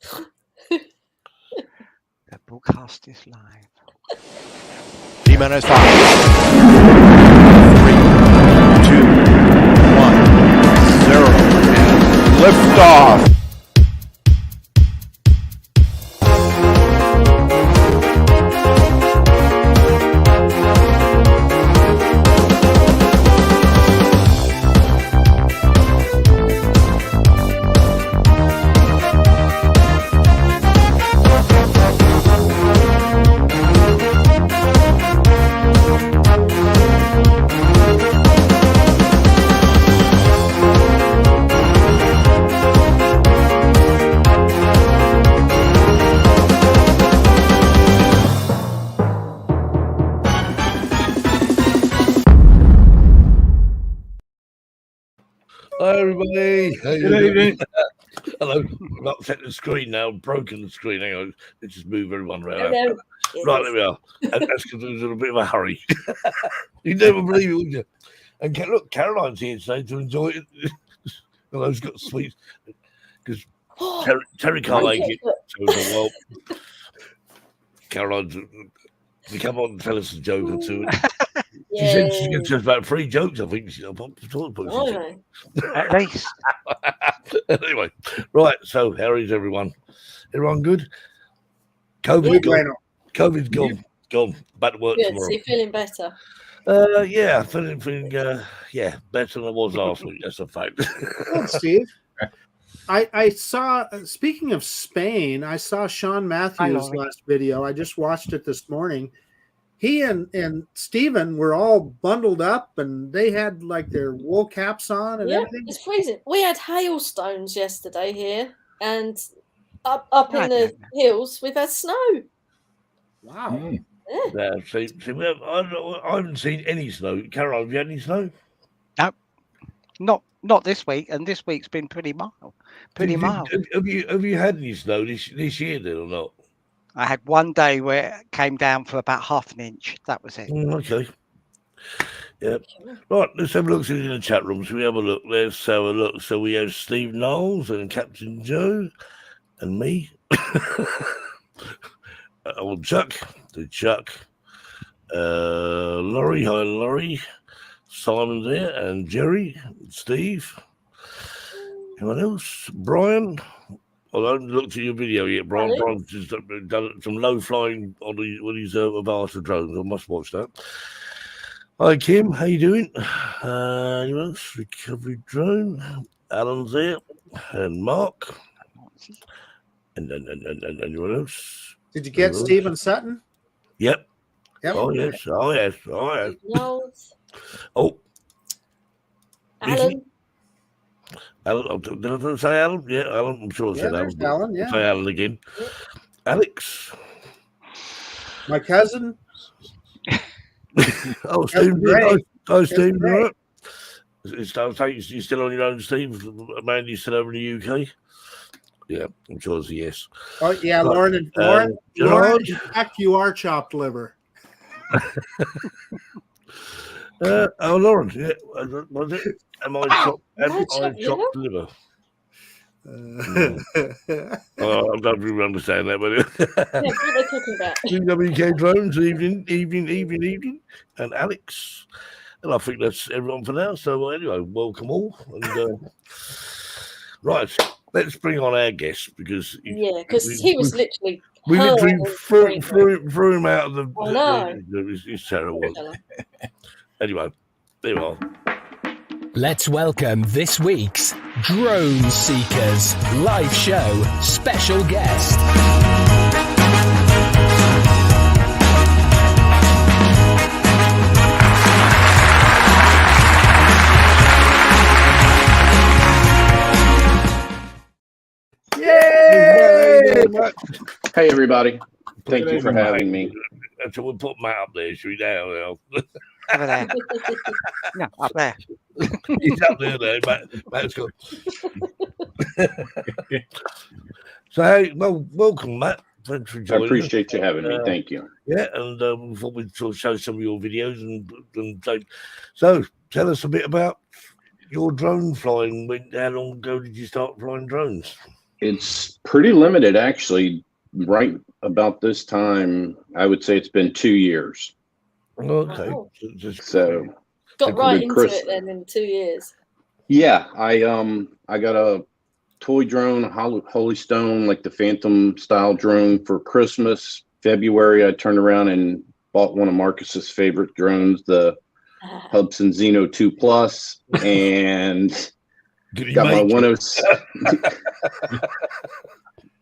The broadcast is live. D-minus 5, 3, 2, 1, 0, and lift off. Hi everybody. How you Good doing? evening. Hello. I've upset the screen now. Broken the screen. Hang on. Let's just move everyone around. Hello. Right, there we are. And that's because there's a bit of a hurry. You'd never believe it, would you? And look, Caroline's here today to enjoy it. Well, she's got sweets because Terry can't make it. So well, Caroline's to come on and tell us a joke or two. She said she's going to tell us about 3 jokes. I think she's At least. Anyway, right. So, how is everyone? Everyone good? COVID's gone. Gone. Back to work Good. tomorrow. So you're feeling better? Yeah, feeling better than I was last week. That's a fact. Good, Steve. I saw, speaking of Spain, I saw Sean Matthews' last video. I just watched it this morning. He and Steven were all bundled up and they had like their wool caps on and everything. It's freezing. We had hailstones yesterday here, and up in the hills we've had snow. Wow. Yeah, see, I haven't seen any snow. Carol, have you had any snow? No, not this week, and this week's been pretty mild. Mild. Have you had any snow this year then or not? I had one day where it came down for about half an inch. That was it. Okay. Yeah. Right, let's have a look in the chat room. So we have a look. Let's have a look. So we have Steve Knowles and Captain Joe and me. Old Chuck. The Chuck. Laurie. Hi, Laurie. Simon's there. And Jerry. Steve. Anyone else? Brian. Well, I haven't looked at your video yet, Brian. Brian's just done some low flying on his Avata drones. I must watch that. Hi, Kim. How you doing? Anyone else? Recovery drone. Alan's there, and Mark, and anyone else? Did you get Stephen Sutton? Yep. Oh yes. No. Oh, Alan. Alan, did I say Alan? Yeah, Alan. I'm sure I said Alan. Alan, yeah. I'll say Alan again. Yeah. Alex. My cousin. Oh, Steve. Oh, Steve. Right. You're still on your own, Steve? Man, you still over in the UK? Yeah, I'm sure it's a yes. Oh, yeah, Lauren. In fact, you are chopped liver. Lauren, yeah, was it? Am I chopped liver? I don't really understand that, but What they're talking about. GWK Drones, evening, and Alex. And I think that's everyone for now. So anyway, welcome all. And, right, let's bring on our guest because he was literally. We literally threw him out of the. I know. It's terrible. Anyway, there we are. Let's welcome this week's Drone Seekers live show special guest. Yay! Hey, everybody. Thank you for having me. So we'll put Matt up there, should we now? Over there. No, up there. He's up there, Matt's got. So, hey, well, welcome, Matt. Thanks for joining. I appreciate you having me. Thank you. Yeah, and we thought we'd sort of show some of your videos and so tell us a bit about your drone flying. How long ago did you start flying drones? It's pretty limited, actually. Right about this time, I would say it's been 2 years. Okay. Wow. So Got right good into Chris- it then in 2 years. yeah, I got a toy drone, Holy Stone, like the Phantom style drone for Christmas. February, I turned around and bought one of Marcus's favorite drones, the Hubsan Xeno 2 Plus, and got my 107.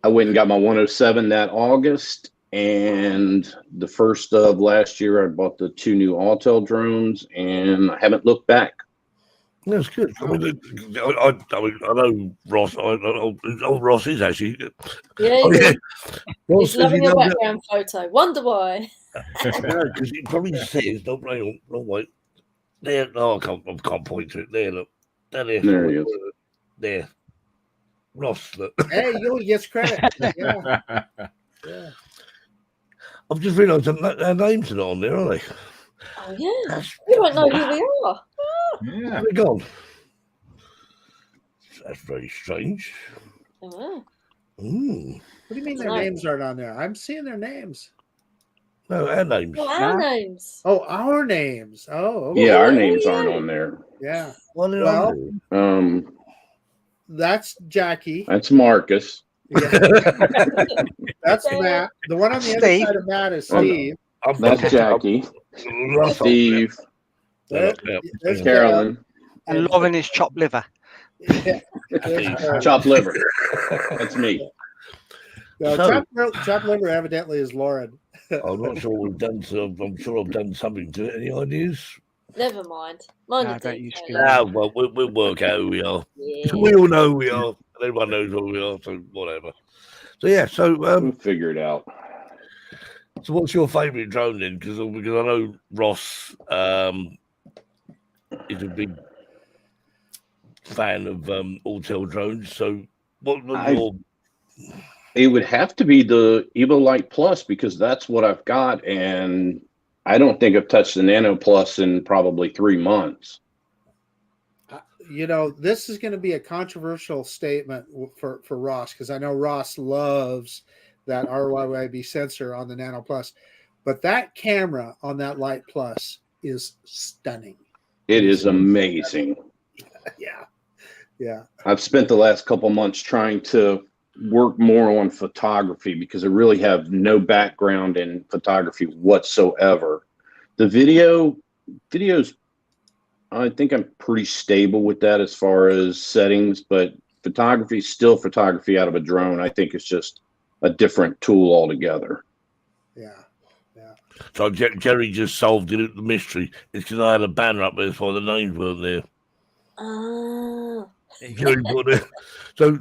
I went and got my 107 that August, and the first of last year, I bought the 2 new Autel drones, and I haven't looked back. That's good. I mean, I know Ross. I know Ross is actually. Yeah, Ross he's loving your loves it. background photo. Wonder why. No, because he probably says, "Don't hang on, no wait." There, no, I can't point to it. There, look, there he is. There, Ross. Look. Hey, he gets credit. Yeah. Yeah. I've just realised that their names are not on there, are they? Oh yeah, we don't know who they are. Yeah. Where they gone? That's very strange. Oh, Mm. What do you mean their Right. names aren't on there? I'm seeing their names. No, our names. well, our names. Oh, our names. Oh, okay. Yeah, our names aren't on there. Yeah. One in Well, on That's Jackie. That's Marcus. Yeah. That's Matt. The one on the other Steve. side of Matt is Steve. That's Jackie. Steve. There- Yeah. there's Carolyn. And Lauren is chopped liver. Yeah. There's Carolyn. Chopped liver. That's me. No, So- chopped liver evidently is Lauren. I'm not sure we've done. I'm sure I've done something to it. Any ideas? Never mind. Mind No, the don't use details. Ah, well, we'll work out who we are. Yeah. We all know who we are. Everyone knows who we are. So whatever. So yeah. So We'll figure it out. so what's your favourite drone then? Because I know Ross is a big fan of Autel drones. So what was your? It would have to be the Evo Light Plus because that's what I've got, and I don't think I've touched the Nano Plus in probably 3 months. You know, this is going to be a controversial statement for Ross because I know Ross loves that RYYB sensor on the Nano Plus, but that camera on that Light Plus is stunning. It is amazing. Yeah. Yeah. I've spent the last couple months trying to work more on photography because I really have no background in photography whatsoever. The videos, I think I'm pretty stable with that as far as settings, but photography is still photography out of a drone. I think it's just a different tool altogether. Yeah. Yeah. So Jerry just solved it, the mystery. It's because I had a banner up there, that's why the names weren't there. Ah. Jerry put it. So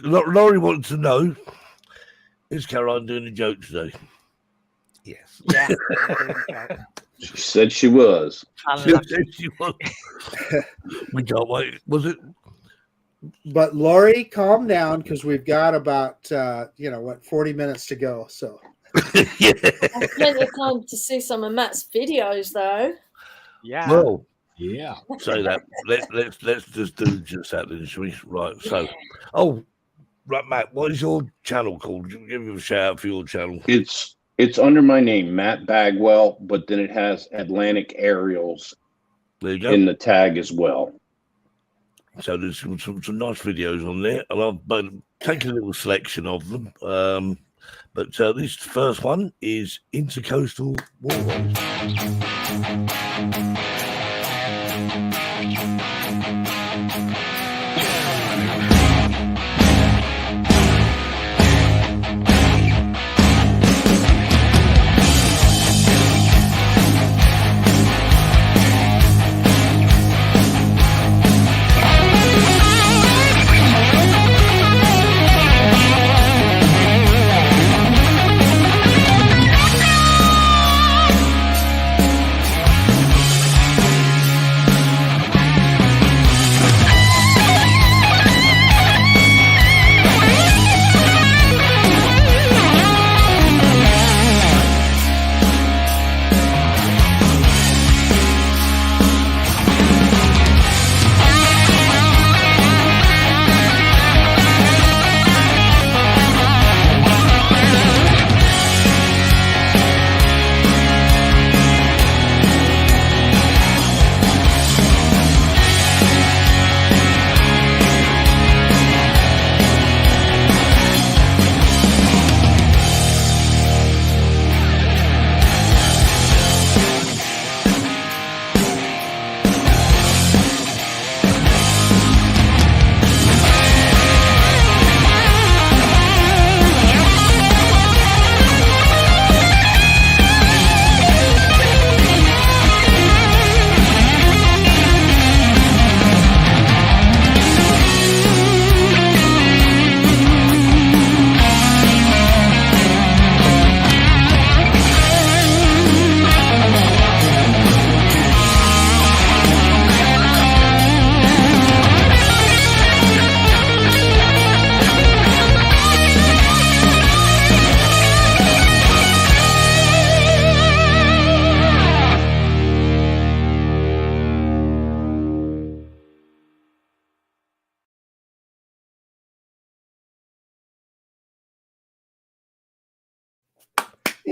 Laurie wants to know: is Caroline doing a joke today? Yes. Yeah. She said she was. She was. We can't wait. Was it? But Lori, calm down because we've got about 40 minutes to go. So Yeah. I've plenty of time to see some of Matt's videos though. Yeah. Well, Yeah. say that. Let's just do just that then, shall we? Right. So, right, Matt. What is your channel called? Give you a shout out for your channel. It's under my name, Matt Bagwell, but then it has Atlantic Aerials There you go. in the tag as well. So there's some nice videos on there, and I've taken a little selection of them. But this first one is Intercoastal Waterways.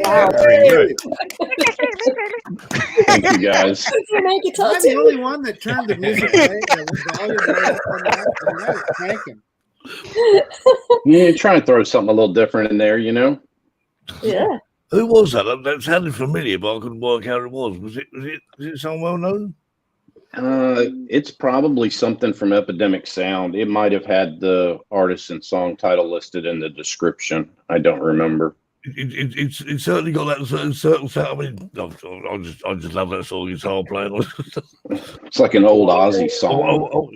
Wow. Very good. Thank you, guys. Am I Am I the only one that turned the music the volume way up on that? I mean, that was cranking. Yeah, try and throw something a little different in there, you know. Yeah. Who was that? That sounded familiar, but I couldn't work out who it was. Was it someone well known? It's probably something from Epidemic Sound. It might have had the artist and song title listed in the description. I don't remember. It's certainly got that certain sound. I mean, I just love that song guitar playing. It's like an old Ozzy song.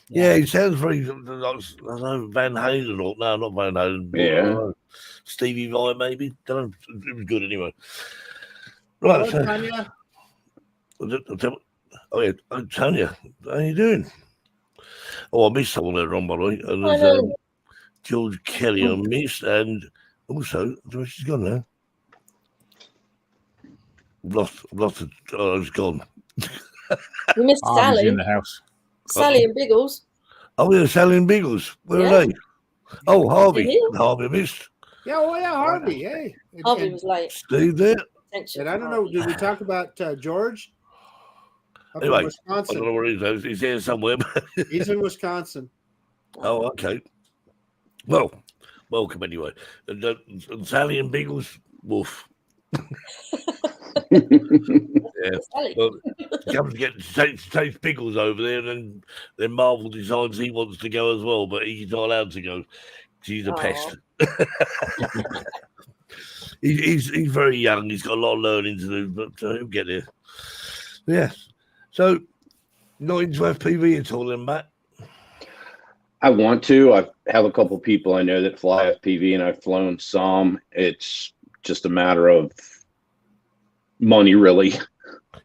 Yeah, it sounds very. I don't know, Van Halen or no, not Van Halen. Yeah. Stevie Vai maybe. Don't know. It was good anyway. Right, Hello, Tanya. Oh yeah, Tanya, how you doing? Oh, I missed someone there on, by the way. And I there's know. George Kelly I missed, and also she's gone now. I've lost it. Oh, it's gone. We missed Harvey's Sally. in the house. Sally and Biggles. Oh yeah, Sally and Biggles. Where Yeah. are they? Oh, Harvey. Yeah. Harvey missed. Yeah, oh yeah, Harvey. Hey. Harvey was late. Steve there. And I don't know, did we talk about George? Up in Anyway, I Wisconsin. don't know where he is. He's here somewhere. He's in Wisconsin. Oh, okay. Well, welcome anyway. And Sally and Biggles, woof. Yeah. Sally. Well, comes to take Biggles over there, and then Marvel decides he wants to go as well, but he's not allowed to go. He's a pest. he's very young. He's got a lot of learning to do, but he'll get there. Yeah. So, not into FPV at all, then, Matt? I want to. I have a couple people I know that fly FPV, and I've flown some. It's just a matter of money, really.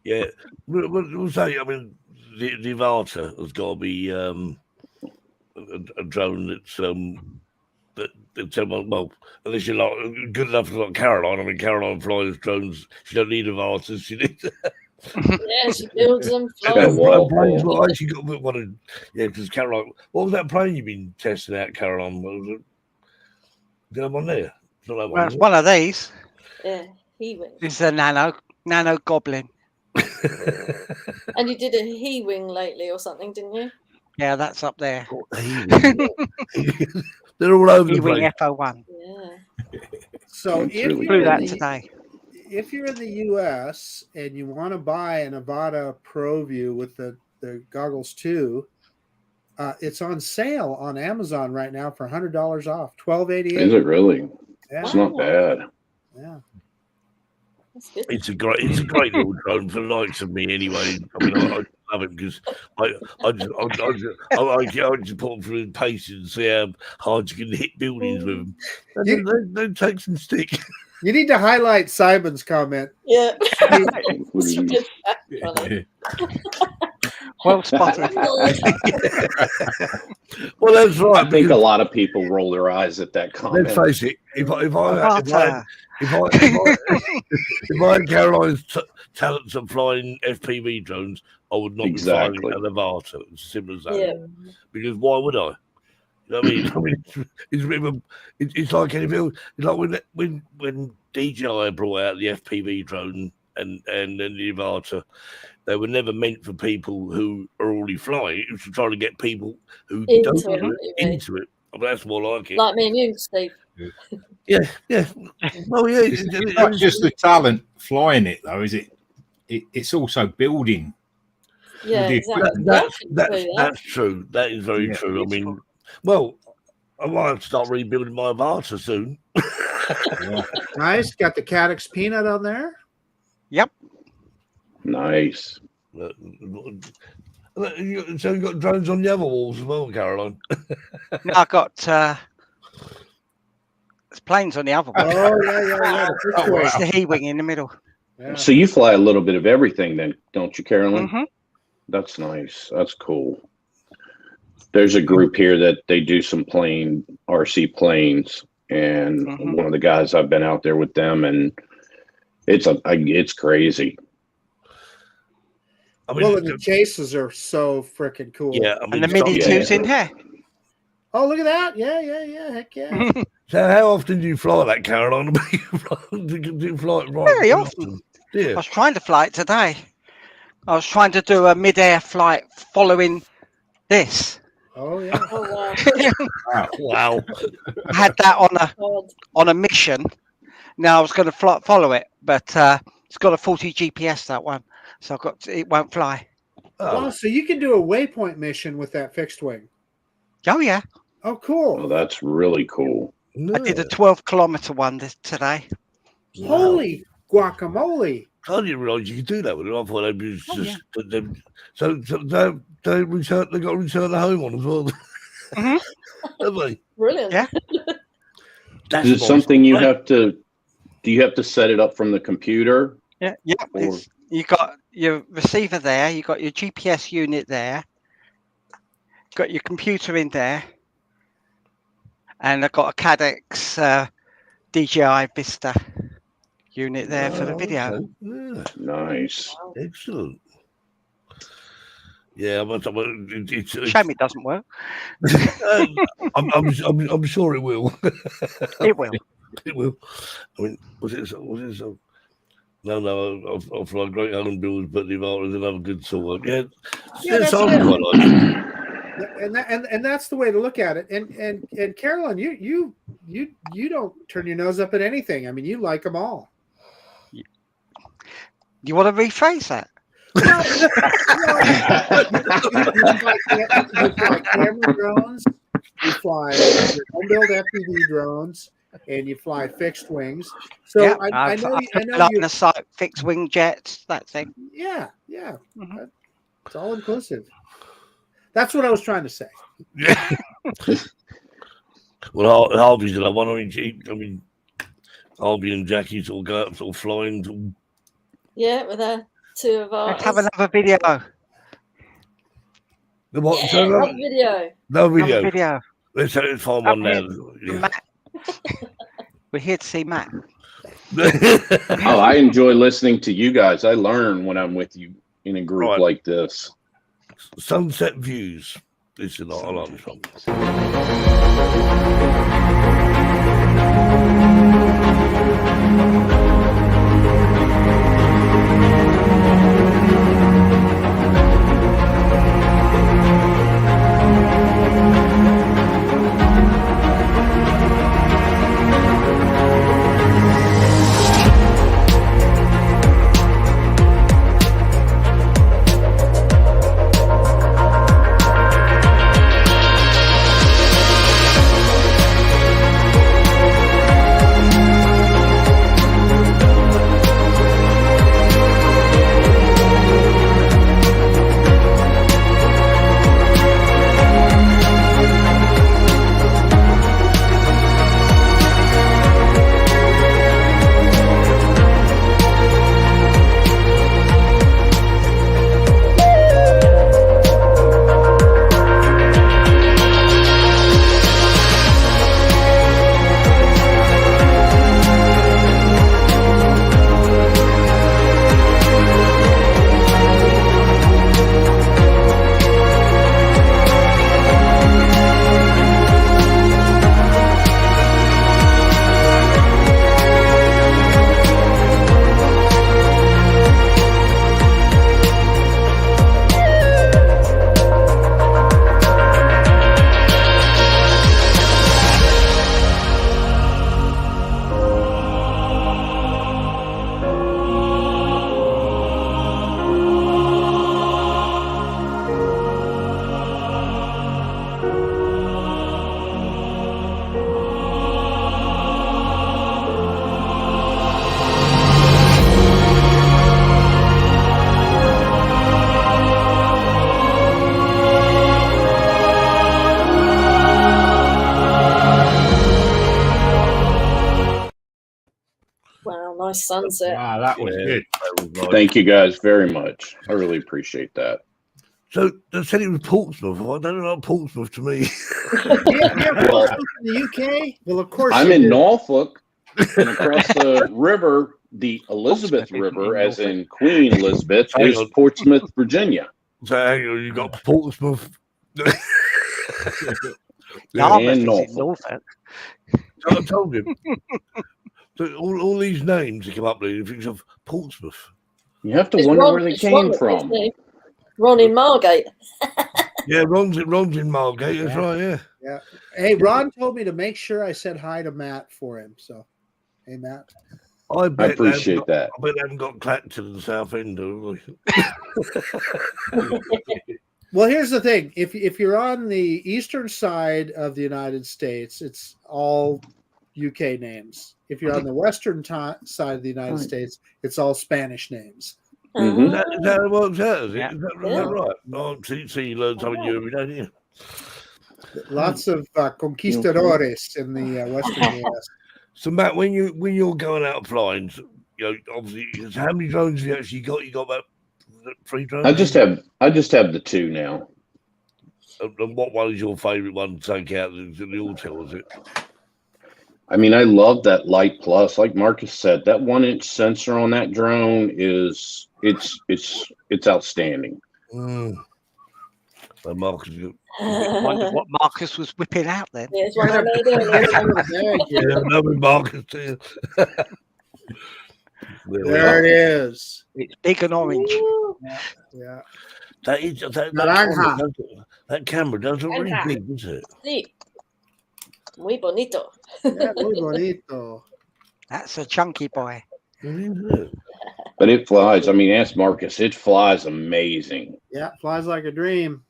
Yeah. We'll say, I mean, the Avata has got to be a drone that's well, unless you're like good enough for like Caroline. I mean, Caroline flies drones. She don't need Avatas. She needs. Yeah, she builds them. Planes, well, I actually got one of, yeah, because Caroline, what was that plane you've been testing out, Caroline? What was it? Get one there. It's not that one. Well, it's one of these. Yeah, he went. It's a nano goblin. And you did a he wing lately or something, didn't you? Yeah, that's up there. They're all over the E-wing place. FO1. Yeah. So That's if really Flew you're, that in today. if you're in the US and you want to buy an Avata ProView with the goggles too, it's on sale on Amazon right now for $100 off, $12.88. Is it really? Yeah. It's not bad. Yeah. That's good. It's a great little drone for the likes of me anyway. I mean, I love it because I just put them through the paces and see how hard you can hit buildings with them. And they take some stick. You need to highlight Simon's comment. Yeah. Well spotted. Well, that's right. I think a lot of people roll their eyes at that comment. Let's face it. If I had Caroline's talents of flying FPV drones, I would not be flying an Avata. It's as simple as that. Yeah. Because why would I? You know what I mean? I mean, it's a bit of it's like anything. It's like when DJI brought out the FPV drone and then the Avata, they were never meant for people who are already flying. It was to try to get people who don't do it into it. I mean, that's more like it. Like me and you, Steve. Yeah. Oh, yeah. It's not just the talent flying it, though, is it? It's also building. Yeah, exactly. That's true. That is very true. I mean, well, I might have to start rebuilding my Avata soon. Nice. Got the Caddix peanut on there. Yep. Nice. So you got drones on the other walls as well, Caroline? No, I got there's planes on the other one. Oh yeah. It's the he-wing in the middle. Yeah. So you fly a little bit of everything then, don't you, Carolyn? Mm-hmm. That's nice. That's cool. There's a group here that they do some RC planes, and one of the guys, I've been out there with them, and it's crazy. I mean, the chases are so freaking cool. Yeah, I mean, and the Mini 2's in here. Oh, look at that! Yeah. Heck yeah. So how often do you fly that, Caroline? Do you fly it right Very often. I Yeah. was trying to fly it today. I was trying to do a mid-air flight following this. Oh yeah. Oh wow. Wow. I had that God. on a mission. Now I was going to follow it, but it's got a 40 GPS, that one, so it won't fly. Oh, so you can do a waypoint mission with that fixed wing. Oh yeah, Oh, cool. Oh, that's really cool. I did a 12-kilometer one today. Holy guacamole! I didn't realise you could do that with it. I thought they'd be Oh, just so they got to return the home on as well. Mhm. Have they? Brilliant. Yeah. That's Is it nice. something you have to? Do you have to set it up from the computer? Yeah. Or- You got your receiver there. You got your GPS unit there. Got your computer in there, and I've got a Cadex DJI Vista unit there for the video. Okay. Yeah. Nice. Excellent. Yeah, it's Shame it doesn't work. I'm sure it will. It will. It will. I mean, was it so? No, I'll fly Great Helen Bills, but the Ivar is another good sort. Yeah, that's sounds it. quite like it. And that's the way to look at it. And Carolyn, you don't turn your nose up at anything. I mean, you like them all. You want to rephrase that? You fly camera drones, you fly your home-built FPV drones, and you fly fixed wings. So Yeah, I know like you. in a sight, fixed wing jets, that thing. Yeah. Mhm. It's all inclusive. That's what I was trying to say. Yeah. Well, Harvey's another one. I mean, Harvey and Jackie sort of go up, sort of flying. Yeah, with two of our. Let's have another video. The what? Yeah, So, another video. no Another video. video. Let's find Up one now. here. Matt. We're here to see Matt. Oh, I enjoy listening to you guys. I learn when I'm with you in a group Right. like this. Sunset views. This is I like this one. Wow, nice sunset. Wow, that was good. Thank you guys very much. I really appreciate that. So they said it was Portsmouth. I don't know Portsmouth to me. Well, in the UK. Well, of course. I'm you in do. Norfolk, and across the river, the Elizabeth River, as in Queen Elizabeth, Hang is on. Portsmouth, Virginia. So hang on, you got Portsmouth. Yarmouth And is in Norfolk. Norfolk. I told him. So all these names that come up there, you think of Portsmouth. You have to It's wonder Ron- where they it's came Ron, from. isn't it? Ron in Margate. Yeah, Ron's in Margate. That's right. Yeah. Yeah. Hey, Ron told me to make sure I said hi to Matt for him. So, hey, Matt. I appreciate that. I bet they haven't got Clacton in the South End, do Well, here's the thing: if you're on the eastern side of the United States, it's all UK names. If you're on the western side of the United States, it's all Spanish names. Mhm. Is that how it works out? Is it? Yeah. Is that Yeah. right? Oh, so you learn something new every day, don't you? Lots of conquistadores in the western US. So Matt, when you're going out flying, obviously, how many drones have you actually got? You got about 3 drones. I just have the 2 now. And what one is your favourite one to take out? The Autel, is it? I mean, I love that Light Plus. Like Marcus said, that 1-inch sensor on that drone it's outstanding. So Marcus, Wonder what Marcus was whipping out then. There's one I made earlier. yeah, another Marcus too. There it is. It's big and orange. Yeah. That camera does look really Naranja. big, doesn't it? Sí. Muy bonito. Yeah, muy bonito. That's a chunky boy. But it flies. I mean, ask Marcus. It flies amazing. Yeah, flies like a dream.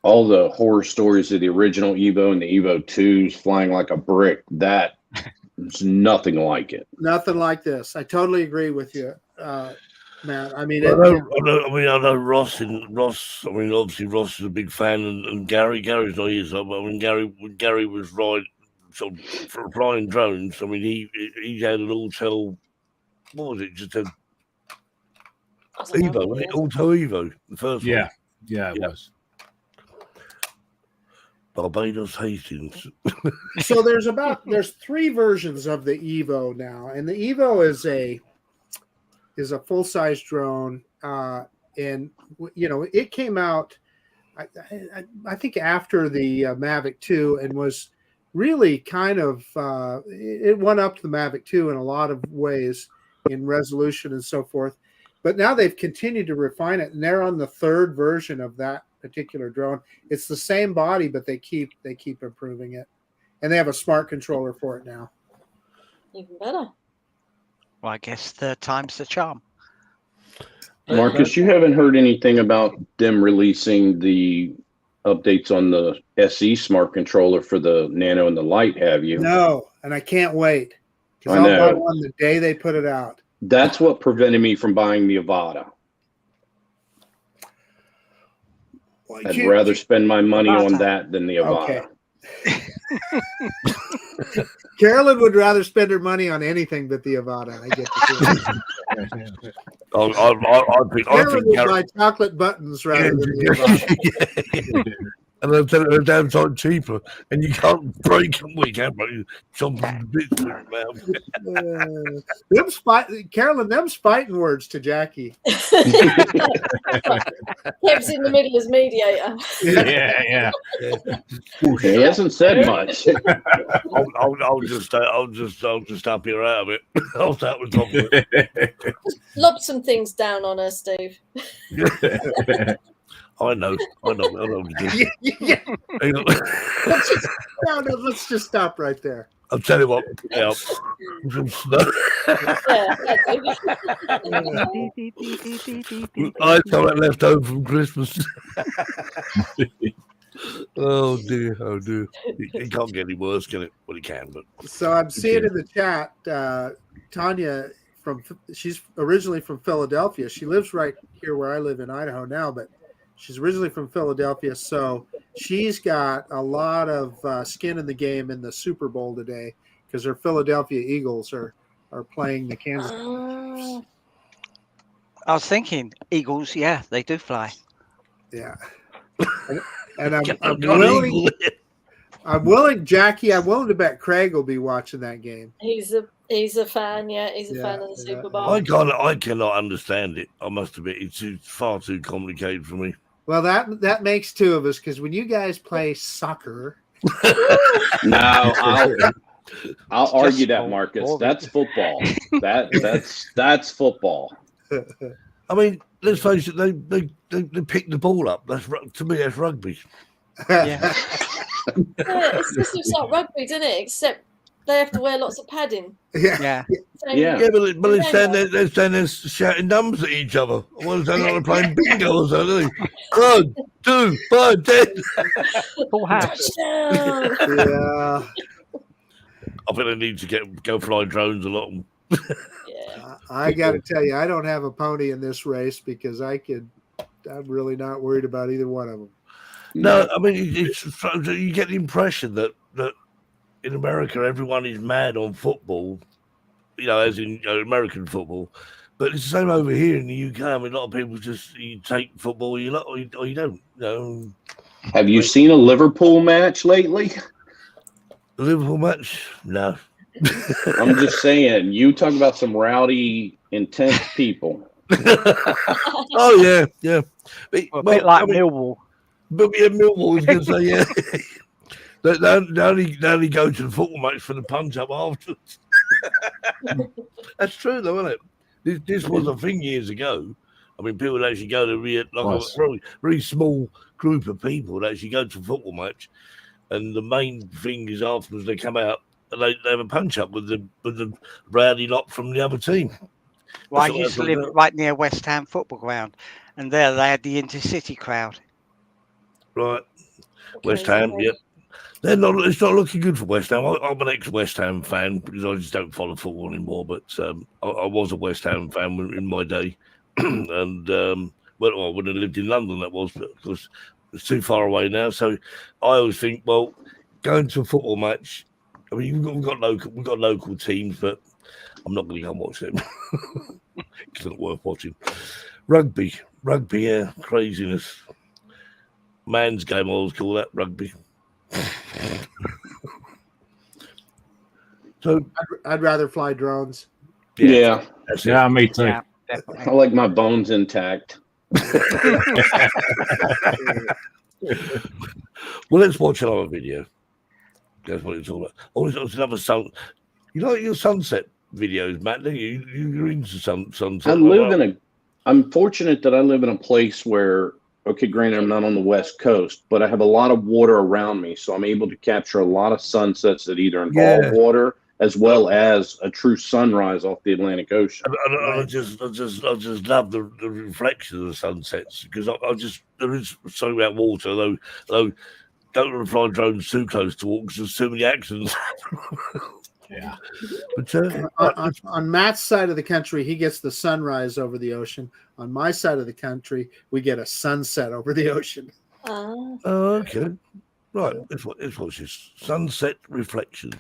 All the horror stories of the original Evo and the Evo 2s flying like a brick, there's nothing like it. Nothing like this. I totally agree with you, Matt. I mean, I know Ross. I mean, obviously Ross is a big fan, and Gary's not here. So, when Gary was flying drones, I mean, he had an Autel. What was it? Just a Evo, wasn't it? Auto Evo, the first one. Yeah, it was. Barbados Hastings. So there's 3 versions of the Evo now, and the Evo is a full-size drone, and it came out I think after the Mavic 2 and was really kind of it went up to the Mavic 2 in a lot of ways in resolution and so forth, but now they've continued to refine it, and they're on the 3rd version of that particular drone. It's the same body, but they keep improving it, and they have a smart controller for it now. Even better. Well, I guess 3rd time's the charm. Marcus, you haven't heard anything about them releasing the updates on the SE smart controller for the Nano and the Lite, have you? No, and I can't wait. I I'll know. buy one the day they put it out. That's what prevented me from buying the Avata. Well, I'd rather spend my money on that than the Okay. Avata. Carolyn would rather spend her money on anything but the Avata. I get the feeling. Carolyn would buy chocolate buttons rather than the Avata. And they'll tell you they're damn sight cheaper, and you can't break them. We can't break them. Chomping bits of them. Carolyn, them's fighting words to Jackie. Kev's in the middle as mediator. Yeah. He hasn't said much. I'll just up here out of it. I'll start with top of it. Lob some things down on her, Steve. I know. Yeah. Let's just stop right there. I'll tell you what. Yeah. I saw that left over from Christmas. Oh dear. It can't get any worse, can it? Well, it can, but. So I'm seeing in the chat, Tanya she's originally from Philadelphia. She lives right here where I live in Idaho now, but she's originally from Philadelphia, so she's got a lot of skin in the game in the Super Bowl today because her Philadelphia Eagles are playing the Kansas. I was thinking Eagles, yeah, they do fly. Yeah, and I'm willing, Jackie. I'm willing to bet Craig will be watching that game. He's a fan, yeah. He's a fan of the Super Bowl. I cannot understand it. I must admit, it's far too complicated for me. Well, that makes 2 of us because when you guys play soccer, No, I'll argue that, sport, Marcus. boring. That's football. That's football. I mean, let's face it, they pick the ball up. To me, that's rugby. Yeah. It's just looks like rugby, doesn't it? Except they have to wear lots of padding. Yeah. So, Yeah. Yeah, but they stand there shouting numbers at each other. Well, they're not playing bingo or something. 1, 2, 5, 10. Full house. Touchdown! Yeah. I think they need to go fly drones a lot. Yeah. I got to tell you, I don't have a pony in this race because I'm really not worried about either one of them. No, I mean, you get the impression that in America, everyone is mad on football, as in American football. But it's the same over here in the UK. I mean, a lot of people you take football, or you don't. Have you seen a Liverpool match lately? The Liverpool match? No. I'm just saying, you talk about some rowdy, intense people. Oh, yeah. A bit like Millwall. But yeah, Millwall was going to say, yeah. They only go to the football match for the punch up afterwards. That's true, though, isn't it? This was a thing years ago. I mean, people would actually go to a very small group of people that actually go to a football match, and the main thing is afterwards they come out and they have a punch up with the rowdy lot from the other team. Well, I used to live right near West Ham football ground, and there they had the intercity crowd. Right, West Ham, yep. It's not looking good for West Ham. I'm an ex-West Ham fan because I just don't follow football anymore. But I was a West Ham fan in my day, and I would have lived in London. That was, but of course it's too far away now. So I always think, well, going to a football match. I mean, we've got local teams, but I'm not going to go and watch them because it's not worth watching. Rugby, yeah, craziness. Man's game, I always call that rugby. So I'd rather fly drones. Yeah. Yeah, me too. Yeah, I definitely. like my bones intact. Well, let's watch another video. That's what it's all about. Oh, it's another sun. You like your sunset videos, Matt? Don't you? You're into sunset. I'm fortunate that I live in a place where, okay, granted, I'm not on the West Coast, but I have a lot of water around me, so I'm able to capture a lot of sunsets that either involve water as well as a true sunrise off the Atlantic Ocean. I just love the reflection of the sunsets because there is something about water, though don't fly drones too close to water because there's too many accidents. Yeah. But On Matt's side of the country, he gets the sunrise over the ocean. On my side of the country, we get a sunset over the ocean. oh, okay, right. Let's watch this sunset reflections.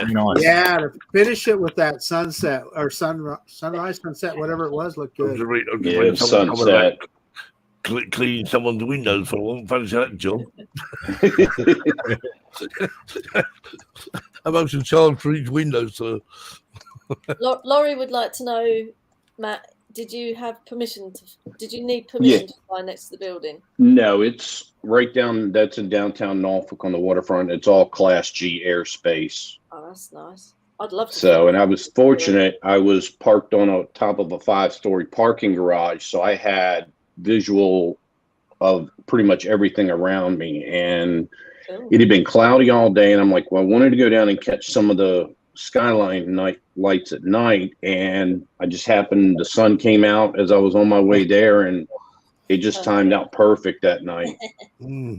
Nice. Yeah, to finish it with that sunset or sunrise, sunset, whatever it was, looked good. Yeah, sunset. Clean someone's windows for one. Fancy that job. I'm actually charged for each window, so. Laurie would like to know, Matt, did you need permission to fly next to the building? No, it's right down. That's in downtown Norfolk on the waterfront. It's all Class G airspace. Oh, that's nice. I'd love to. So, and I was fortunate. I was parked on a top of a 5-story parking garage, so I had visual of pretty much everything around me. And it had been cloudy all day, and I'm like, well, I wanted to go down and catch some of the skyline night lights at night, and I just happened, the sun came out as I was on my way there, and it just timed out perfect that night.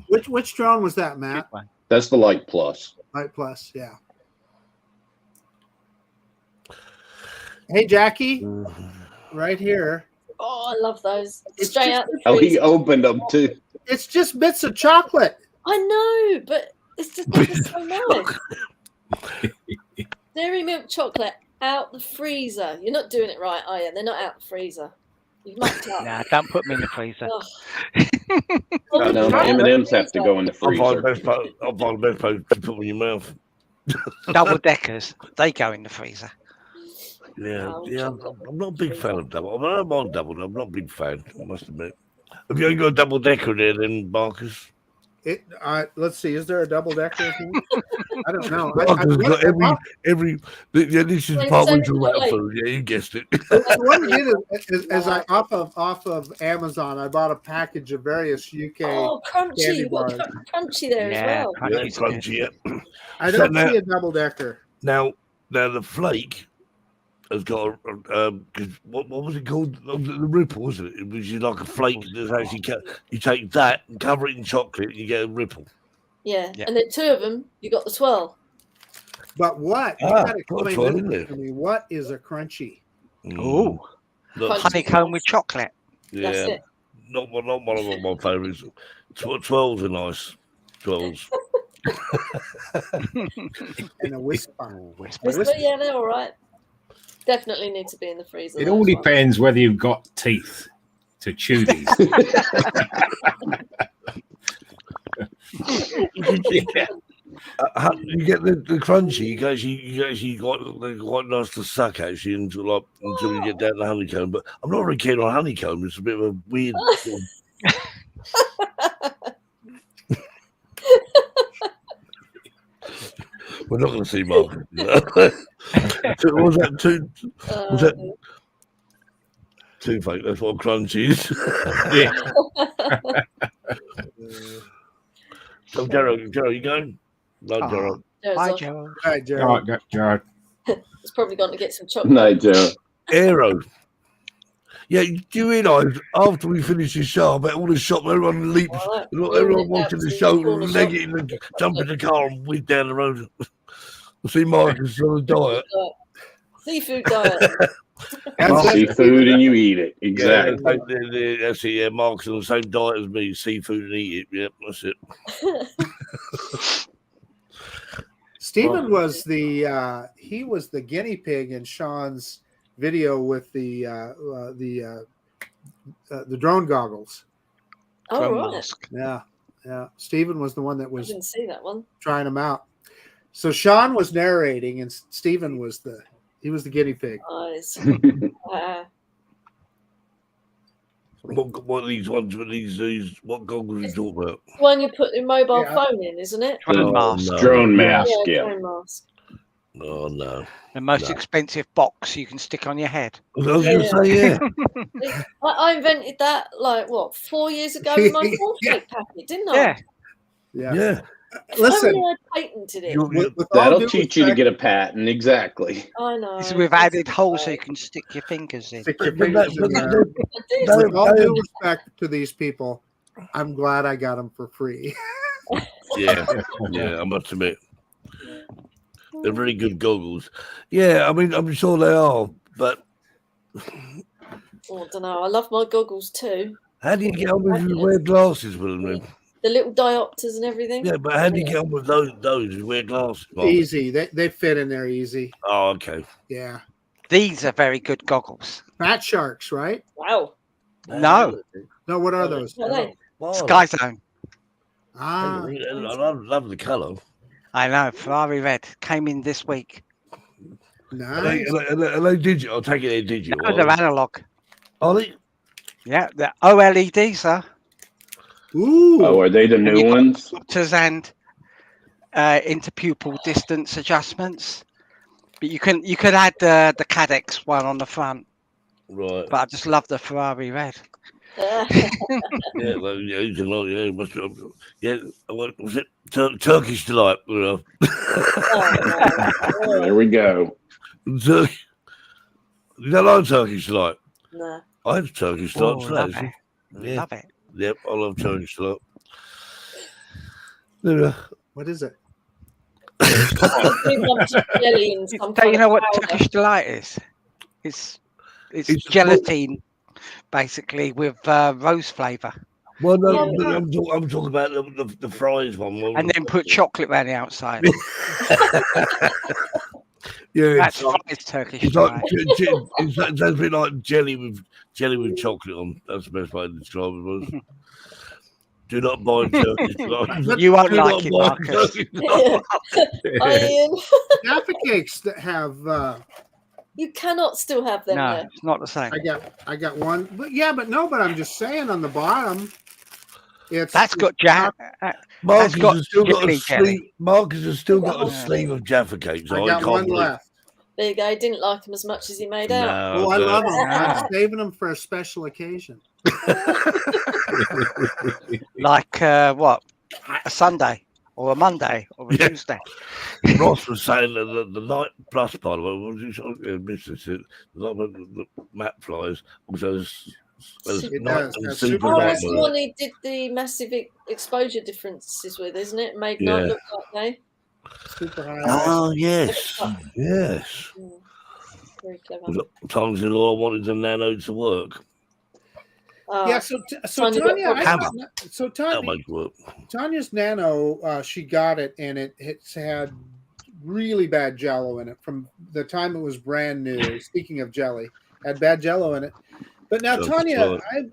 Which drone was that, Matt? That's the Light Plus. Light Plus, yeah. Hey, Jackie, right here. Oh, I love those. Straight out the Oh, freezer. he opened them too. It's just bits of chocolate. I know, but it's just so nice. Dairy milk chocolate out the freezer. You're not doing it right, are you? They're not out the freezer. You've mucked up. Nah, don't put me in the freezer. No, my M&Ms have to go in the I'll find freezer. the best part to put in your mouth. Double deckers, they go in the freezer. Yeah, I'm not a big fan of double. I don't mind double. I'm not a big fan, I must admit. Have you only got a double decker there then, Marcus? Let's see. Is there a double decker? I don't know. Marcus has got every. Yeah, this is part we talk about food. Yeah, you guessed it. What I did is as I off of Amazon, I bought a package of various UK. Oh, crunchy! candy You've got bars. crunchy there as well. Yeah, crunchy. Yeah. I don't see a double decker. Now the flake has got what was it called? The ripple, wasn't it? It was like a flake that's actually you take that and cover it in chocolate, and you get a ripple. Yeah, and then two of them, you got the twirl. But what? You gotta explain twirl, this isn't it? to me. What is a crunchy? Oh, honeycomb with chocolate. Yeah, That's it. not one of my favourites. 12s are nice. 12s. And a whisper. Whisper, yeah, they're all right. Definitely need to be in the freezer. It all depends whether you've got teeth to chew these. You get the crunchy. You actually quite nice to suck actually until you get down the honeycomb. But I'm not very keen on honeycomb. It's a bit of a weird. We're not going to see Mark. Was that two? Was that two fake? That's what crunchy is. Yeah. So, Gerald, you going? No, Gerald. Hi, Gerald. Hi, Gerald. All right, Gerard. It's probably gone to get some chocolate. Night, Gerald. Aero. Yeah, do you realise after we finish this show, I bet all the shop, everyone leaps, everyone watching the show, leg it and jump in the car and whiz down the road. We'll see Marcus on a diet. Seafood diet. Seafood and you eat it. Exactly. Yeah, that's it. Yeah, Marcus on the same diet as me, seafood and eat it. Yeah, that's it. Stephen was the guinea pig in Sean's video with the drone goggles. Oh, right. Yeah. Stephen was the one that I was didn't see that one. trying them out. So Sean was narrating, and Stephen was the guinea pig. Nice. What are these ones? What goggles are you talking about? One you put your mobile phone in, isn't it? Drone mask. No. Drone mask, Yeah, yeah. drone mask. Oh no. The most expensive box you can stick on your head. I was going to say, yeah. I invented that 4 years ago with my cornflake packet, didn't I? Yeah. Listen, I patented it. with all That'll due teach you to respect- get a patent. Exactly. I know. It's with added holes so you can stick your fingers in. stick your But fingers in there. With all due respect to these people, I'm glad I got them for free. Yeah, I must admit. They're really good goggles. Yeah, I mean, I'm sure they are, but Oh, I don't know. I love my goggles too. how do you get on if you wear glasses with them then? the little diopters and everything. Yeah, but how do you get on with those? You wear glasses. Mark? Easy. They fit in there easy. Oh, okay. Yeah. These are very good goggles. Fat Sharks, right? Wow. No. No, what are those? What are they? Sky Zone. Ah, I love the colour. I know. Ferrari red came in this week. nice. Are they digital? I'll take it they're digital. No, they're analog. Are they? Yeah, they're OLED, sir. Ooh. Oh, are they the new ones? Filters and interpupil distance adjustments. But you could add the Cadex one on the front. Right. But I just love the Ferrari red. Yeah, well, yeah, you can like, yeah, must be, yeah. What was it? Turkish delight. You know. There we go. Turkey. You don't like Turkish delight? No. I had Turkish Oh, delight. love today, it. Yeah. Love it. Yep, I love Turkish delight. There we are. What is it? Do you know what Turkish delight is? It's It's gelatine, basically, with rose flavour, Well, no, Yeah. I'm talking about the fries one. and then put chocolate around the outside. Yeah, That's it's like, fries Turkish it's like delight. it's a bit like jelly with chocolate on. That's the best way to describe it. Was. Do not buy Turkish delight. You won't Do like not it, buy Marcus. Turkish delight. Ian, Jaffa cakes that have. you cannot still have them No, there. it's not the same. I got one, but I'm just saying on the bottom. That's got Jack. Marcus got has still got a jelly sleeve. Marcus has still got a Yeah. sleeve of Jaffa cakes. I I got can't one believe- left. There you go. He didn't like them as much as he made out. No, Oh, I love them. Yeah. I'm saving them for a special occasion. Like what? A Sunday or a Monday or a Yeah. Tuesday. Ross was saying that the Night Plus, by the way, what was the Matt flies also there's It Night does. and That's Super super Oh, Night. it's the one he did the massive exposure differences with, isn't it? Made Yeah. night look like Super high. Oh yes, yes. they. Very clever. Times in law wanted the Nano to work. Oh, Yeah, so Tanya got Tanya, Hammer. so That'll Tanya, make work. Tanya's Nano, she got it, and it's had really bad Jello in it from the time it was brand new. Speaking of jelly, had bad Jello in it. But now That's Tanya, right.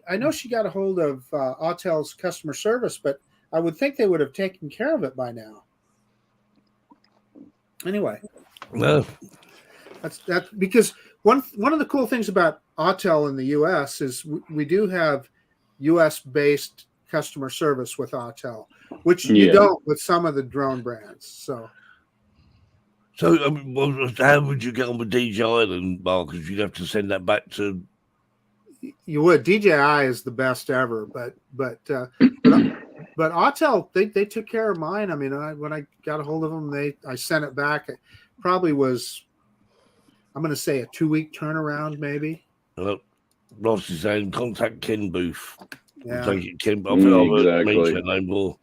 I know she got a hold of Autel's customer service, but I would think they would have taken care of it by now. Anyway, No, that's because one of the cool things about Autel in the U.S. is we do have U.S. based customer service with Autel, which you Yeah. don't with some of the drone brands. So so how would you get on with DJI then, Marcus? You'd have to send that back to. you would. DJI is the best ever, but Autel they took care of mine. I mean, when I got a hold of them, I sent it back. It probably was, I'm going to say, a 2-week turnaround, maybe. Ross is saying contact Ken Booth. Yeah. Take it, Ken. I think I've heard Exactly. mention that name more.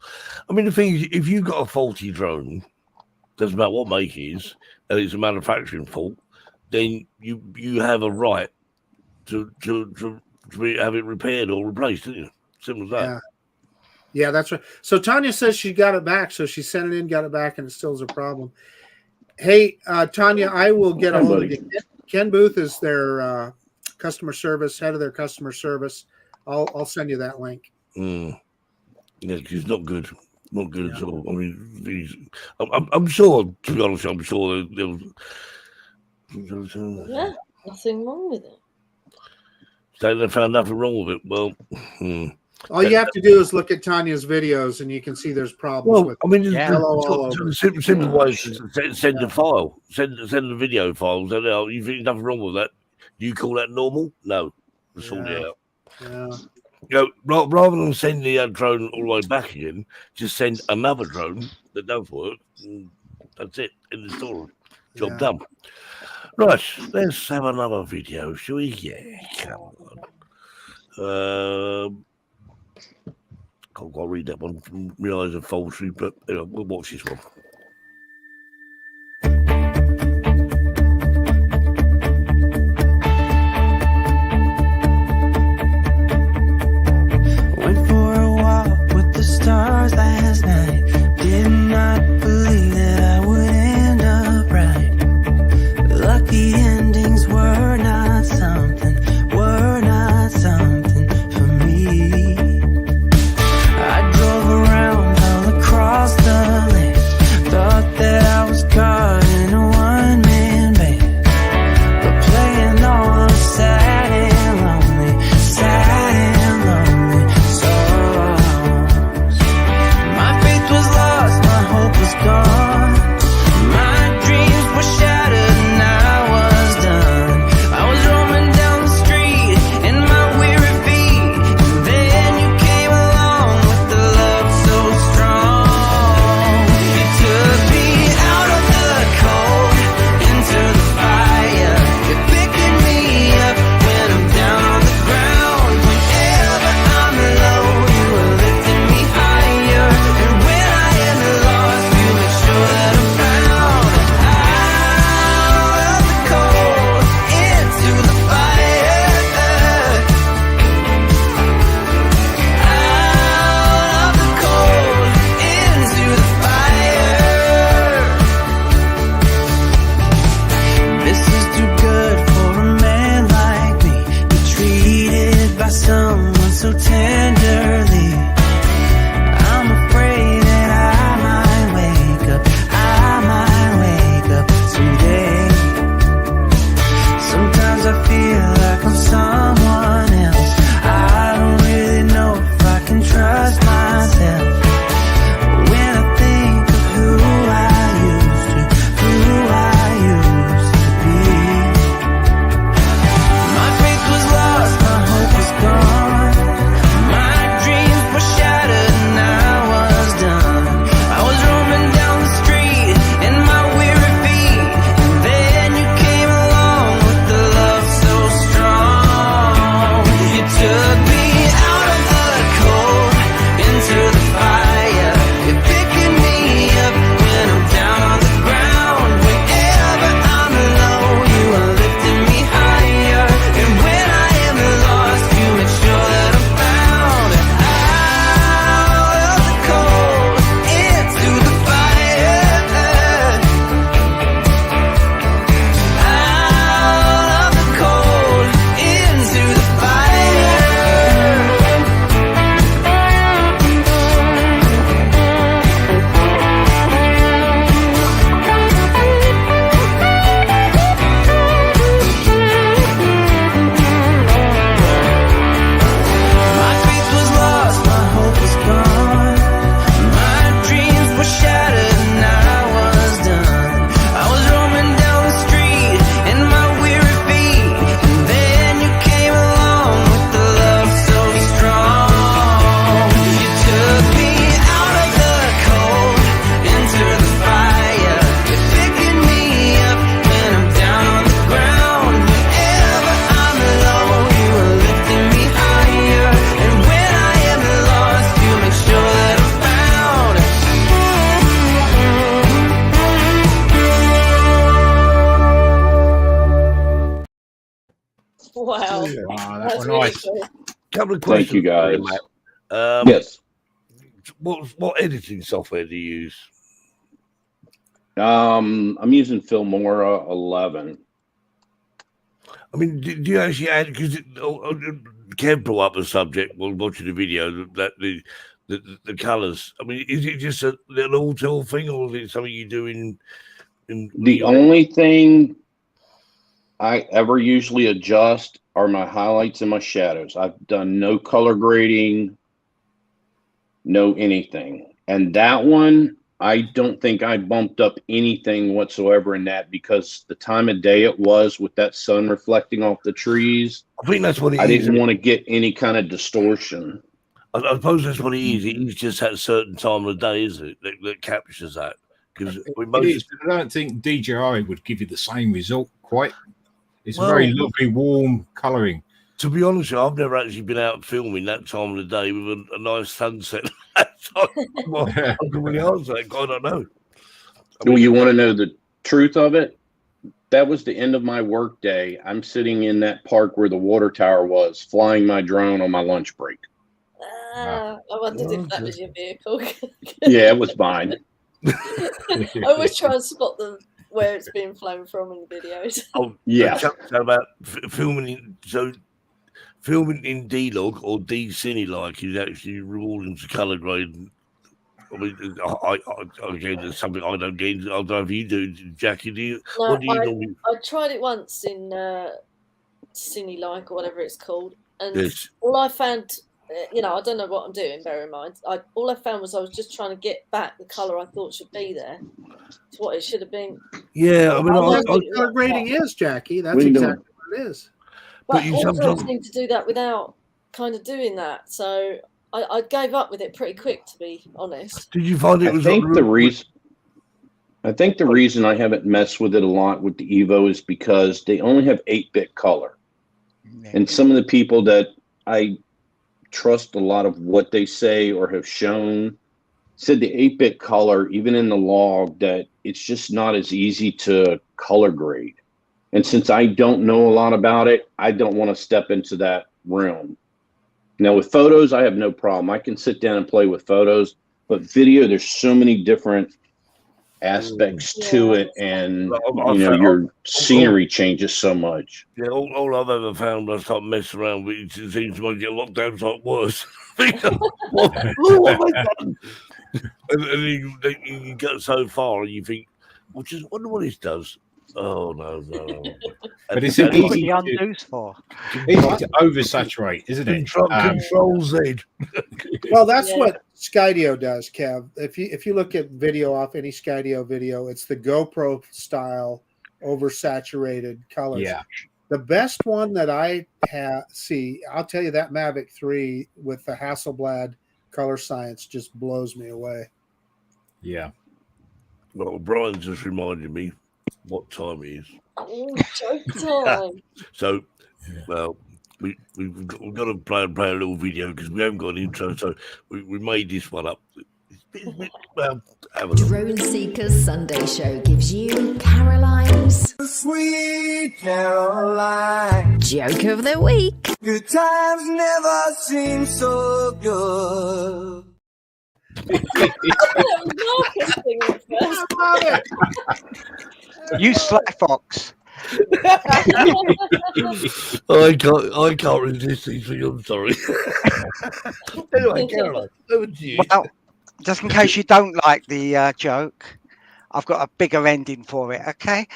I mean, the thing is, if you've got a faulty drone, doesn't matter what make it is, and it's a manufacturing fault, then you have a right to have it repaired or replaced, don't you? Simple as that. Yeah. Yeah, that's right. So Tanya says she got it back. So she sent it in, got it back, and it still is a problem. Hey, Tanya, I will get a hold of you. Ken Booth is their customer service, head of their customer service. I'll send you that link. Yeah, he's not good. Not good at all. I mean, I'm sure, to be honest, I'm sure there was. Yeah, nothing wrong with it. They found nothing wrong with it. Well, All you have to do is look at Tanya's videos, and you can see there's problems with I mean, Yeah. the simple way is to send a file, send the video files. And you think nothing wrong with that? Do you call that normal? No, we'll sort it out. Yeah. You know, rather than send the drone all the way back again, just send another drone that does work. And that's it. In the story, job Yeah. done. Right, let's have another video, shall we? Yeah, come on. Can't quite read that one from my eyes are faltry, but we'll watch this one. Went for a while myself when I think of who I used to be. My faith was lost, my hope was gone. My dreams were shattered and I was done. I was roaming down the street in my weary feet, and then you came along with the love so strong. You took me out of the cold into the fire. You're picking me up when I'm down on the ground. Whenever I'm low, you are lifting me higher. And when I am lost, you make sure that I'm found. Out of the cold into the fire. Out of the cold into the fire. My faith was lost, my hope was gone. My dreams were shattered and I was done. I was roaming down the street in my weary feet, and then you came along with the love so strong. You took me out of the cold into the fire. You're picking me up when I'm down on the ground. Whenever I'm low, you are lifting me higher. And when I am lost, you make sure that I'm found. Wow. That That's was really nice. cool. Couple of questions. Thank you, for guys. Matt. Yes. What editing software do you use? I'm using Filmora 11. I mean, do you actually add? Because Kev brought up the subject while watching the video that the colours. I mean, is it just a little auto thing, or is it something you do in The only thing I ever usually adjust are my highlights and my shadows. I've done no color grading, no anything. And that one, I don't think I bumped up anything whatsoever in that, because the time of day it was with that sun reflecting off the trees, I think that's what it I is. didn't want to get any kind of distortion. I suppose that's what it is. It is just at a certain time of the day, is it, that captures that? Because It is, but I don't think DJI would give you the same result quite. It's Well, a very lovely, warm colouring. to be honest, with you, I've never actually been out filming that time of the day with a nice sunset. Well, I can really answer that. I don't know. Well, you want to know the truth of it? That was the end of my work day. I'm sitting in that park where the water tower was, flying my drone on my lunch break. I wondered if that was your vehicle. Yeah, it was mine. I always try and spot them where it's being flown from in the videos. Oh, yeah. So about filming in D-Log or D-Cine like is actually rewarding to colour grade. I mean, again, it's something I don't get. I don't know if you do, Jackie. Do you? No, What do you normally? I tried it once in Cine Like or whatever it's called, and Yes. all I found, I don't know what I'm doing. Bear in mind, all I found was I was just trying to get back the colour I thought should be there. It's what it should have been. Yeah, I mean, That's what color grading is, Jackie. That's What are you exactly what it is. But you also sometimes- seem to do that without kind of doing that. So I gave up with it pretty quick, to be honest. Did you find it I was? think the reason I haven't messed with it a lot with the Evo is because they only have 8-bit color. And some of the people that I trust a lot of what they say or have shown said the 8-bit color, even in the log, that it's just not as easy to color grade. And since I don't know a lot about it, I don't want to step into that realm. Now with photos, I have no problem. I can sit down and play with photos, but video, there's so many different aspects to it, and your scenery changes so much. Yeah, all I've ever found when I start messing around with it seems to get lockdowns like worse. what have I done? And you get so far and you think, well, just wonder what this does. Oh no. But it's That's what easy the to, undo's for. easy to oversaturate, isn't it? Control Z. Well, that's Yeah. what Skydio does, Kev. If you look at video off any Skydio video, it's the GoPro style oversaturated colors. Yeah. The best one that I see, I'll tell you, that Mavic 3 with the Hasselblad color science just blows me away. Yeah. Well, Brian just reminded me what time it is. Oh, joke time. So, well, we've got to play a little video because we haven't got an intro. So we made this one up. Well, have a look. Drone Seekers Sunday Show gives you Caroline's Sweet Caroline, Joke of the Week. good times never seem so good. That was Marcus singing first. You Sly Fox. I can't resist these things. I'm sorry. Anyway, Caroline, over to you. Well, just in case you don't like the joke, I've got a bigger ending for it. Okay,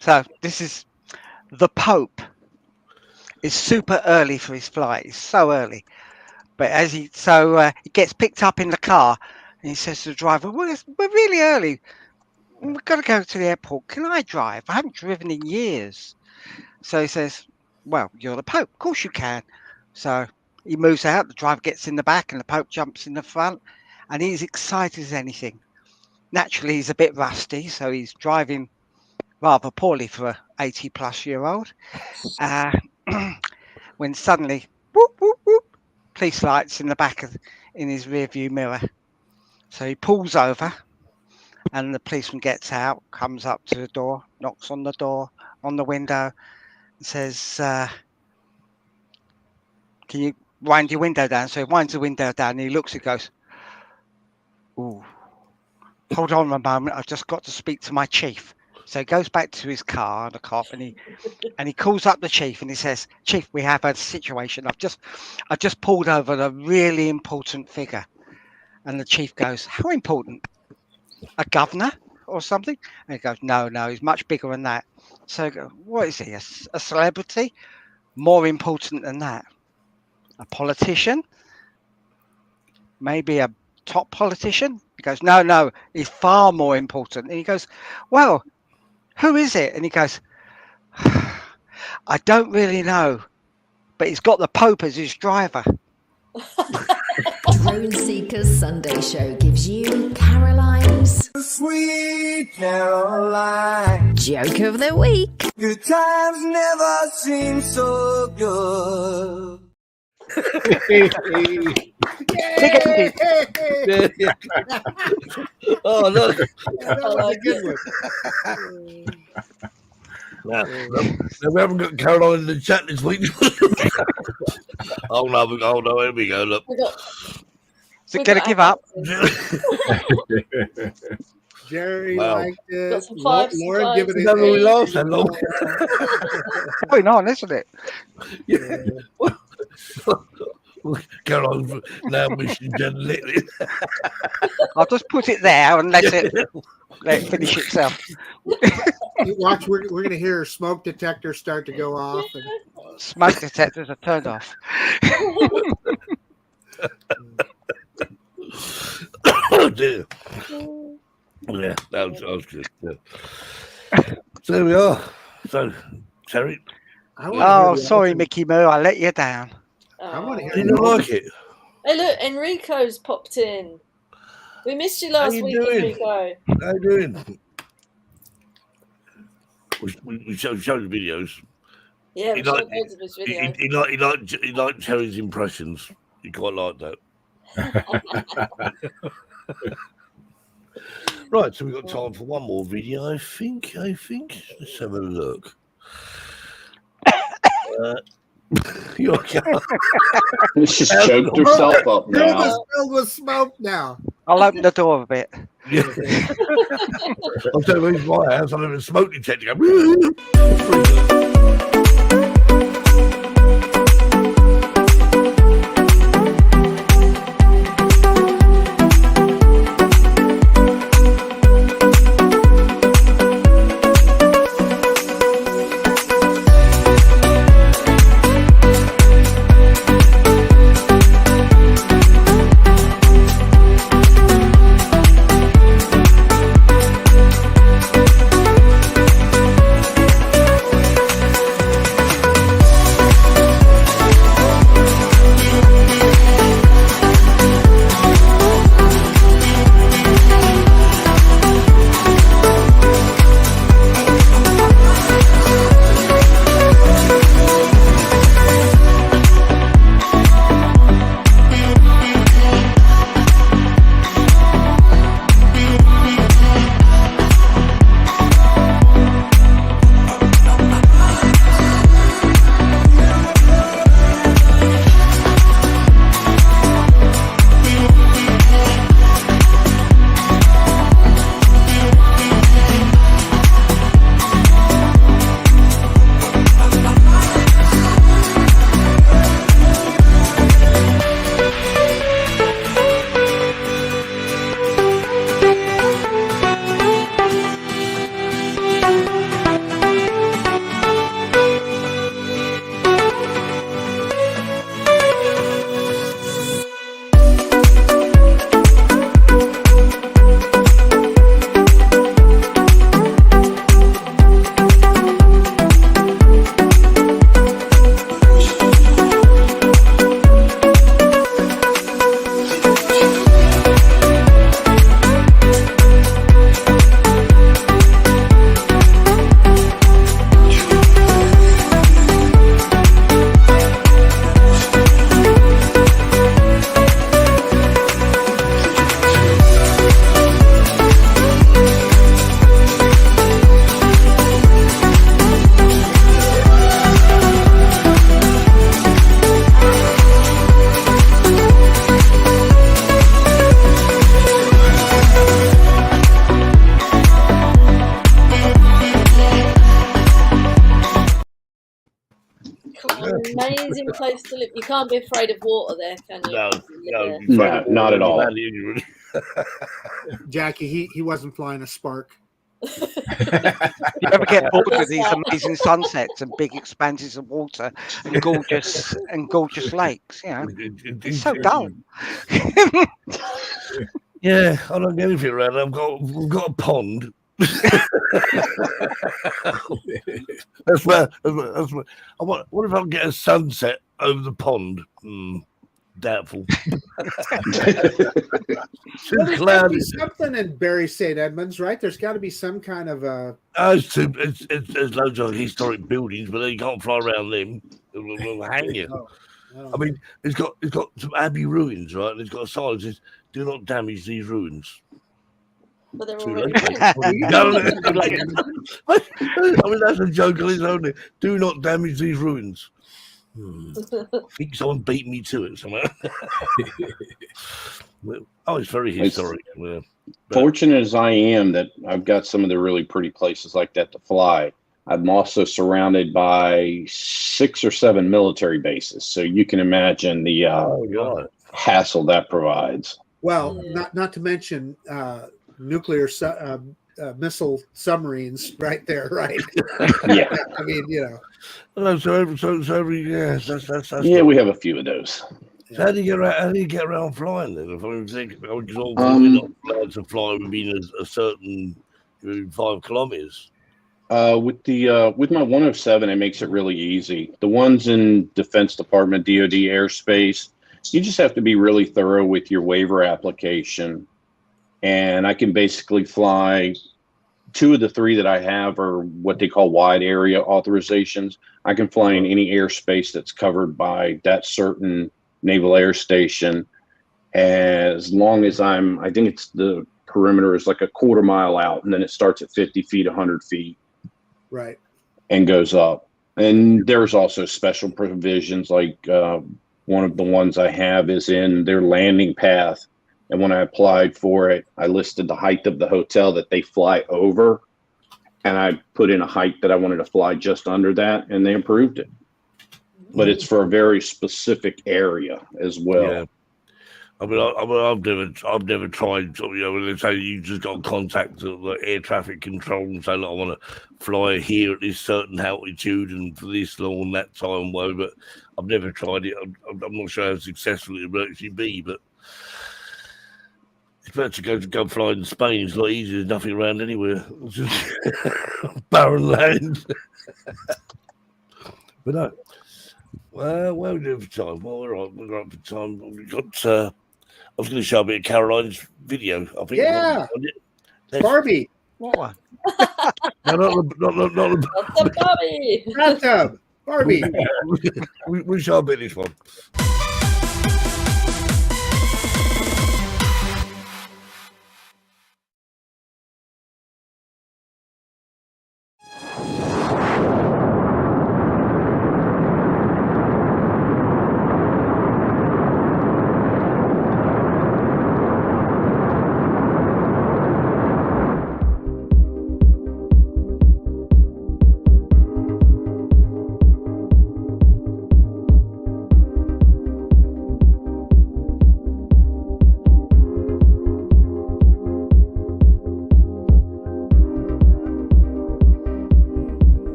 so this is the Pope. Is super early for his flight. It's so early, but he gets picked up in the car, and he says to the driver, "Well, we're really early. We've got to go to the airport. Can I drive? I haven't driven in years." So he says, "Well, you're the Pope. Of course you can." So he moves out, the driver gets in the back, and the Pope jumps in the front, and he's excited as anything. Naturally, he's a bit rusty, so he's driving rather poorly for an 80-plus-year-old. When suddenly, whoop, whoop, whoop, police lights in the back in his rearview mirror. So he pulls over, and the policeman gets out, comes up to the door, knocks on the window, and says, "Can you wind your window down?" So he winds the window down, and he looks and goes, "Ooh, hold on a moment, I've just got to speak to my chief." So he goes back to his car, the cop, and he calls up the chief, and he says, "Chief, we have a situation. I've just pulled over a really important figure." And the chief goes, "How important? A governor or something?" And he goes, no, he's much bigger than that." So I go, "What is he, a celebrity? More important than that? A politician? Maybe a top politician?" He goes, no, he's far more important." And he goes, "Well, who is it?" And he goes, "I don't really know, but he's got the Pope as his driver." Drone Seekers Sunday Show gives you Caroline's Sweet Caroline, Joke of the Week. good times never seem so good. Oh no! That was a good one. No, we haven't got Caroline in the chat this week. Oh no! Here we go. Look. Is it going to give up? Jerry Wow. liked it. Got some five Lauren, stars. give it Never we an last that long. Going on, isn't it? Caroline now wishing gently. I'll just put it there and let it finish itself. You watch, we're going to hear smoke detectors start to go off. And Smoke detectors are turned off. Oh dear. Yeah, that was good. Yeah. So there we are. So, Terry, I wanna hear Oh, the sorry, answer. Mickey Moo, I let you down. I want to hear did you like it? Hey, look, Enrico's popped in. We missed you last you week, doing? Enrico. How you doing? We showed the videos. Yeah, we He showed liked- loads of his videos. He liked Terry's impressions. He quite liked that. Right, so we've got time for one more video, I think. Let's have a look. You're okay. She's choked herself up Room is now. filled with smoke now. I'll open the door a bit. Yeah. I'll tell you, where's my house. I have a smoke detector. Go, place to live. You can't be afraid of water there, can you? No, Yeah. No, not at all. Jackie, he wasn't flying a Spark. You ever get bored That's with these right. amazing sunsets and big expanses of water and gorgeous lakes? You know, it's so dull. Yeah, I don't get anything around. We've got a pond. That's where. What if I can get a sunset over the pond? Doubtful. Well, there's got to be something in Bury St. Edmunds, right? There's got to be some kind of There's loads of historic buildings, but you can't fly around them. They'll hang you. I mean, it's got some abbey ruins, right? And it's got a sign that says, "Do not damage these ruins." But they're Too already late. I mean, that's a joke on its own. Do not damage these ruins. I think someone beat me to it somewhere. Oh, it's very historic. Fortunate as I am that I've got some of the really pretty places like that to fly, I'm also surrounded by 6 or 7 military bases. So you can imagine the hassle that provides. Well, not to mention nuclear missile submarines right there, right? Yeah. I mean, you know. That's Yeah, we have a few of those. So how do you get around flying then? If I think we're not allowed to fly within a certain 5 kilometers. With my 107, it makes it really easy. The ones in Defense Department, DoD airspace, you just have to be really thorough with your waiver application. And I can basically fly 2 of the 3 that I have are what they call wide area authorizations. I can fly in any airspace that's covered by that certain naval air station, as long as I think it's the perimeter is like a quarter mile out, and then it starts at 50 feet, 100 feet. Right. And goes up. And there's also special provisions, like one of the ones I have is in their landing path. And when I applied for it, I listed the height of the hotel that they fly over. And I put in a height that I wanted to fly just under that, and they approved it. But it's for a very specific area as well. Yeah. I mean, I've never tried. When they say you just got to contact the air traffic control and say, "Look, I want to fly here at this certain altitude and for this long that time." But I've never tried it. I'm not sure how successful it will actually be. But it's better to go fly in Spain. It's a lot easier. There's nothing around anywhere. It's just barren land. But no. Well, we're doing for time. Well, we're up for time. We've got. I was going to show a bit of Caroline's video. I think. Yeah. Barbie. What one? No, not the Barbie. Bathtub. Barbie. we show a bit of this one.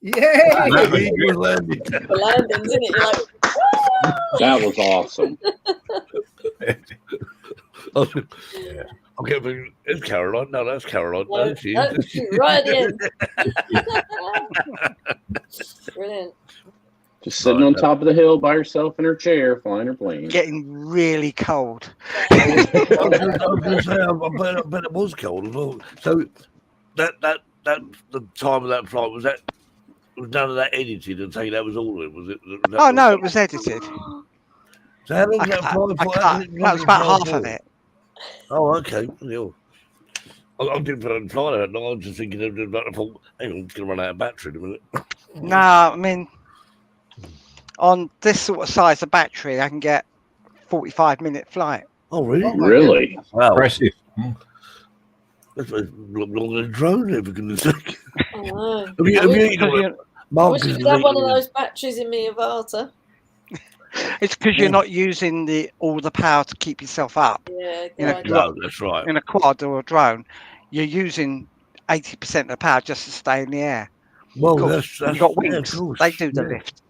Yay! The Eagles landed. The landings, isn't it? You're like, That was awesome. Okay, but it's Caroline. No, that's Caroline. no, No, she no, is. right in. Brilliant. Just sitting on top of the hill by herself in her chair, flying her plane. Getting really cold. I was going to say, I bet it was cold as well. So that the time of that flight was none of that edited and taken. That was all of it, was it? Oh no, it was edited. So how long I was that cut- flight I for? cut- that was about half of it. Oh, okay. Yeah. I didn't put it on flight that night. I was just thinking, I thought, hang on, it's going to run out of battery in a minute. No, I mean, on this sort of size of battery, I can get 45-minute flight. Oh, really? Really? Wow. Impressive. That's longer than a drone, for goodness sake. I know. Have you I Mark wish you is could have one of eating- those batteries in my Avata. It's because you're not using all the power to keep yourself up. Yeah, You know, good you idea. No, that's right. In a quad or a drone, you're using 80% of the power just to stay in the air. Well, Of course, that's you've got yeah, of wings. course. They do the Yeah. lift.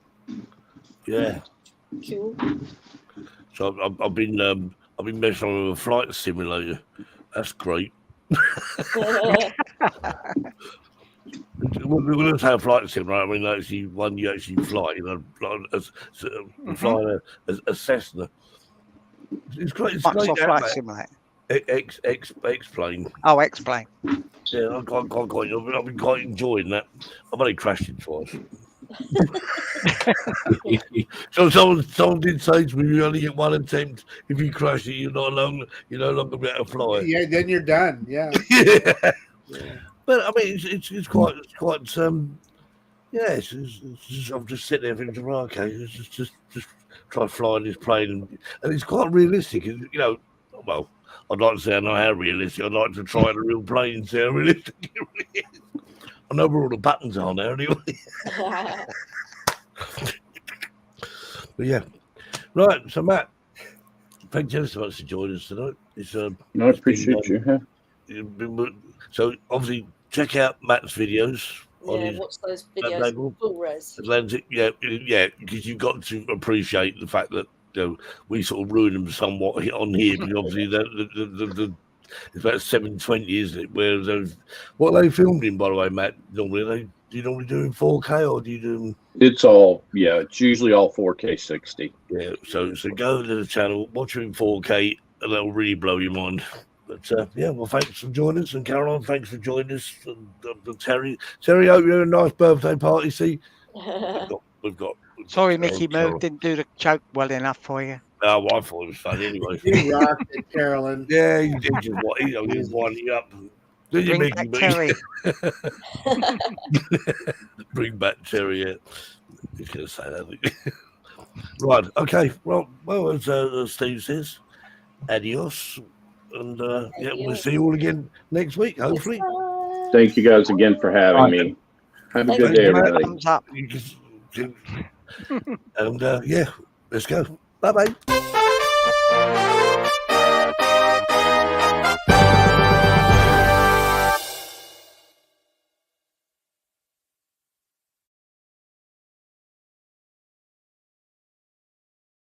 Yeah. Cool. So I've been messing with a flight simulator. That's great. We're going to say a flight sim, right? I mean, actually, one you actually fly, flying a Cessna. It's great. It's great. Microsoft that, Flight mate. Simulator. X-plane. Oh, X-plane. Yeah, I've been quite enjoying that. I've only crashed it twice. So someone did say to me, you only get one attempt. If you crash it, you're no longer be able to fly. Yeah, then you're done. Yeah. Yeah. But I mean, it's quite yeah. It's just, I'm just sitting there thinking, right, okay, just try flying this plane, and it's quite realistic. You know, well, I'd like to say I know how realistic. I'd like to try in a real plane and see how realistic it really is. I know where all the buttons are now, anyway. But yeah, right. So Matt, thank you so much for joining us tonight. No, I appreciate you. Huh? So obviously, check out Matt's videos. Yeah, watch those videos full res. Atlantic, yeah, because you've got to appreciate the fact that we sort of ruin them somewhat on here, because obviously the it's about 720, isn't it? Where what are they filmed in, by the way, Matt? Normally, do you normally do in 4K or do you do? It's all it's usually all 4K 60. Yeah, so go to the channel, watch it in 4K, and that'll really blow your mind. But yeah, well, thanks for joining us, and Caroline, thanks for joining us. And Terry, hope you had a nice birthday party. See, we've got. Sorry, Mickey Moo didn't do the joke well enough for you. Oh, I thought it was funny anyway. You rocked it, Carolyn. Yeah, he did just what he was winding up. Did you, Bring Mickey back Moo? Terry. Bring back Terry. Yeah, he's going to say that. Right. Okay. Well, as Steve says, adios. And yeah, we'll see you all again next week, hopefully. Thank you guys again for having me. Have a good day, everybody. Thumbs up. And yeah, let's go. Bye bye.